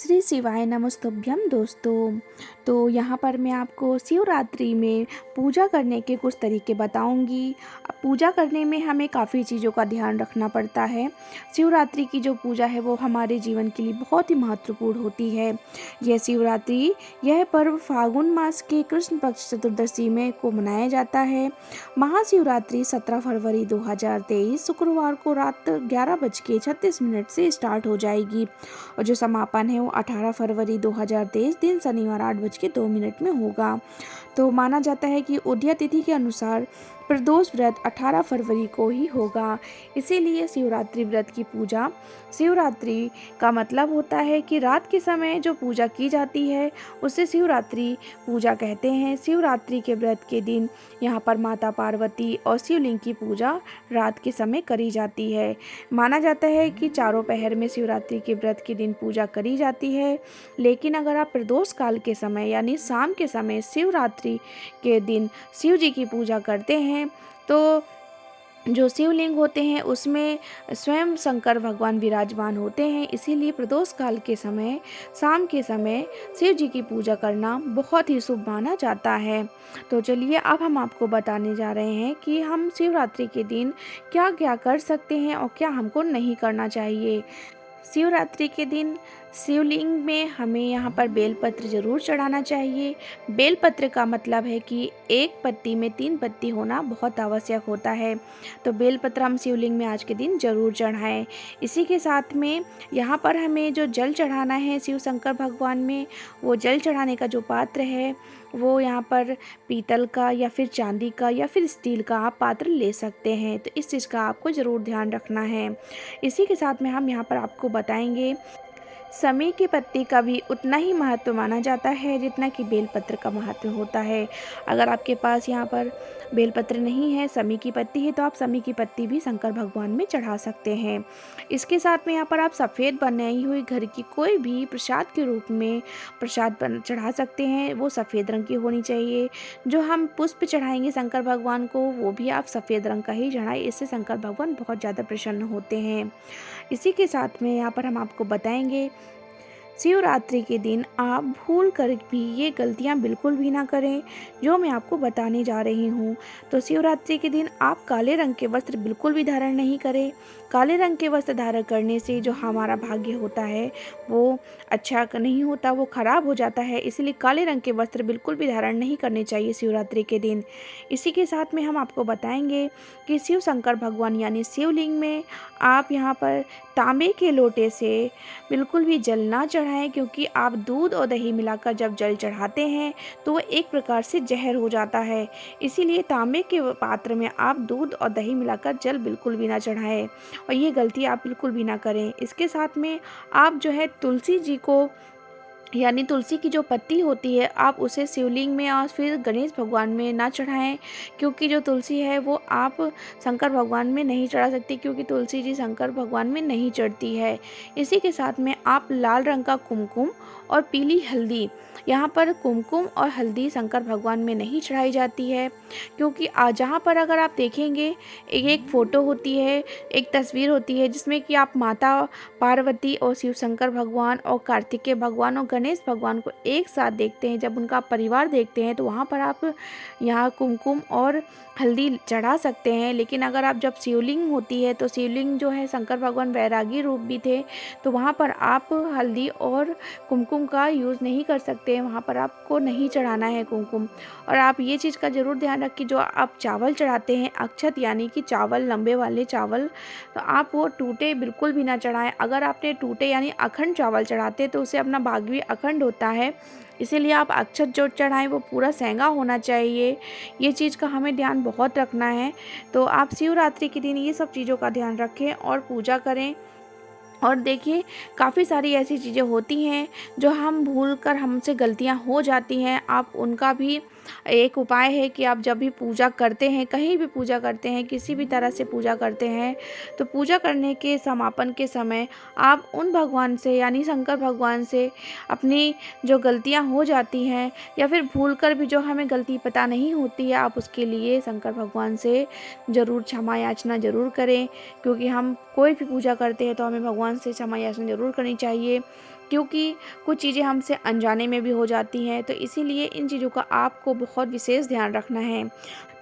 श्री शिवाय नमस्तुभ्यम दोस्तों। तो यहाँ पर मैं आपको शिवरात्रि में पूजा करने के कुछ तरीके बताऊंगी। पूजा करने में हमें काफ़ी चीज़ों का ध्यान रखना पड़ता है। शिवरात्रि की जो पूजा है वो हमारे जीवन के लिए बहुत ही महत्वपूर्ण होती है। यह पर्व फाल्गुन मास के कृष्ण पक्ष चतुर्दशी में को मनाया जाता है। महाशिवरात्रि 17 फरवरी 2023 शुक्रवार को रात 11:36 से स्टार्ट हो जाएगी और जो समापन है वो 18 फरवरी 2023 दिन शनिवार 8:02 में होगा। तो माना जाता है कि उदय तिथि के अनुसार प्रदोष व्रत 18 फरवरी को ही होगा। इसीलिए शिवरात्रि व्रत की पूजा, शिवरात्रि का मतलब होता है कि रात के समय जो पूजा की जाती है उसे शिवरात्रि पूजा कहते हैं। शिवरात्रि के व्रत के दिन यहाँ पर माता पार्वती और शिवलिंग की पूजा रात के समय करी जाती है। माना जाता है कि चारों पहर में शिवरात्रि के व्रत के दिन पूजा करी जाती है, लेकिन अगर आप प्रदोष काल के समय यानी शाम के समय शिवरात्रि के दिन शिव जी की पूजा करते हैं तो जो शिवलिंग होते हैं उसमें स्वयं शंकर भगवान विराजमान होते हैं। इसीलिए प्रदोष काल के समय शाम के समय शिव जी की पूजा करना बहुत ही शुभ माना जाता है। तो चलिए अब हम आपको बताने जा रहे हैं कि हम शिवरात्रि के दिन क्या क्या कर सकते हैं और क्या हमको नहीं करना चाहिए। शिवरात्रि के दिन शिवलिंग में हमें यहाँ पर बेलपत्र ज़रूर चढ़ाना चाहिए। बेलपत्र का मतलब है कि एक पत्ती में 3 पत्ती होना बहुत आवश्यक होता है। तो बेलपत्र हम शिवलिंग में आज के दिन ज़रूर चढ़ाएं। इसी के साथ में यहाँ पर हमें जो जल चढ़ाना है शिव शंकर भगवान में, वो जल चढ़ाने का जो पात्र है वो यहाँ पर पीतल का या फिर चांदी का या फिर स्टील का आप पात्र ले सकते हैं। तो इस चीज़ का आपको ज़रूर ध्यान रखना है। इसी के साथ में हम यहाँ पर आपको बताएंगे समी की पत्ती का भी उतना ही महत्व माना जाता है जितना कि बेलपत्र का महत्व होता है। अगर आपके पास यहाँ पर बेलपत्र नहीं है, समी की पत्ती है, तो आप समी की पत्ती भी शंकर भगवान में चढ़ा सकते हैं। इसके साथ में यहाँ पर आप सफ़ेद बनाई हुई घर की कोई भी प्रसाद के रूप में प्रसाद चढ़ा सकते हैं। वो सफ़ेद रंग की होनी चाहिए। जो हम पुष्प चढ़ाएंगे शंकर भगवान को वो भी आप सफ़ेद रंग का ही चढ़ाएं। इससे शंकर भगवान बहुत ज़्यादा प्रसन्न होते हैं। इसी के साथ में यहाँ पर हम आपको बताएंगे शिवरात्रि के दिन आप भूल कर भी ये गलतियाँ बिल्कुल भी ना करें जो मैं आपको बताने जा रही हूँ। तो शिवरात्रि के दिन आप काले रंग के वस्त्र बिल्कुल भी धारण नहीं करें। काले रंग के वस्त्र धारण करने से जो हमारा भाग्य होता है वो अच्छा नहीं होता, वो खराब हो जाता है। इसलिए काले रंग के वस्त्र बिल्कुल भी धारण नहीं करने चाहिए शिवरात्रि के दिन। इसी के साथ में हम आपको बताएंगे कि शिव शंकर भगवान यानी शिवलिंग में आप यहाँ पर तांबे के लोटे से बिल्कुल भी जल ना चढ़ाएं, क्योंकि आप दूध और दही मिलाकर जब जल चढ़ाते हैं तो वो एक प्रकार से जहर हो जाता है। इसीलिए तांबे के पात्र में आप दूध और दही मिलाकर जल बिल्कुल भी ना चढ़ाएं और ये गलती आप बिल्कुल भी ना करें। इसके साथ में आप जो है तुलसी जी को यानी तुलसी की जो पत्ती होती है आप उसे शिवलिंग में और फिर गणेश भगवान में ना चढ़ाएं, क्योंकि जो तुलसी है वो आप शंकर भगवान में नहीं चढ़ा सकती, क्योंकि तुलसी जी शंकर भगवान में नहीं चढ़ती है। इसी के साथ में आप लाल रंग का कुमकुम और पीली हल्दी, यहाँ पर कुमकुम और हल्दी शंकर भगवान में नहीं चढ़ाई जाती है, क्योंकि जहाँ पर अगर आप देखेंगे एक फ़ोटो होती है, एक तस्वीर होती है जिसमें कि आप माता पार्वती और शिव शंकर भगवान और कार्तिकेय भगवान और गणेश भगवान को एक साथ देखते हैं। जब उनका परिवार देखते हैं तो वहाँ पर आप यहाँ कुमकुम और हल्दी चढ़ा सकते हैं। लेकिन अगर आप जब शिवलिंग होती है तो शिवलिंग जो है शंकर भगवान वैरागी रूप भी थे, तो वहाँ पर आप हल्दी और कुमकुम का यूज़ नहीं कर सकते हैं। वहाँ पर आपको नहीं चढ़ाना है कुमकुम। और आप ये चीज़ का ज़रूर ध्यान रखें, जो आप चावल चढ़ाते हैं अक्षत यानी कि चावल लंबे वाले चावल, तो आप वो टूटे बिल्कुल भी ना चढ़ाएं। अगर आपने टूटे यानी अखंड चावल चढ़ाते तो उससे अपना भाग भी अखंड होता है। इसीलिए आप अक्षत जो चढ़ाएं वो पूरा सेंगा होना चाहिए। ये चीज़ का हमें ध्यान बहुत रखना है। तो आप शिवरात्रि के दिन ये सब चीज़ों का ध्यान रखें और पूजा करें। और देखिए काफ़ी सारी ऐसी चीज़ें होती हैं जो हम भूल कर हमसे गलतियां हो जाती हैं। आप उनका भी एक उपाय है कि आप जब भी पूजा करते हैं, कहीं भी पूजा करते हैं, किसी भी तरह से पूजा करते हैं, तो पूजा करने के समापन के समय आप उन भगवान से यानी शंकर भगवान से अपनी जो गलतियां हो जाती हैं या फिर भूल कर भी जो हमें गलती पता नहीं होती है, आप उसके लिए शंकर भगवान से ज़रूर क्षमा याचना ज़रूर करें। क्योंकि हम कोई भी पूजा करते हैं तो हमें भगवान से क्षमा याचना ज़रूर करनी चाहिए। क्योंकि कुछ चीज़ें हमसे अनजाने में भी हो जाती हैं, तो इसीलिए इन चीज़ों का आपको बहुत विशेष ध्यान रखना है।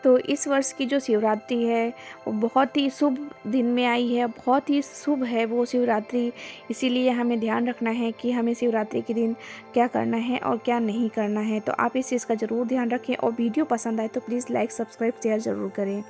तो इस वर्ष की जो शिवरात्रि है वो बहुत ही शुभ दिन में आई है, बहुत ही शुभ है वो शिवरात्रि। इसीलिए हमें ध्यान रखना है कि हमें शिवरात्रि के दिन क्या करना है और क्या नहीं करना है। तो आप इस चीज़ का ज़रूर ध्यान रखें और वीडियो पसंद आए तो प्लीज़ लाइक, सब्सक्राइब, शेयर ज़रूर करें।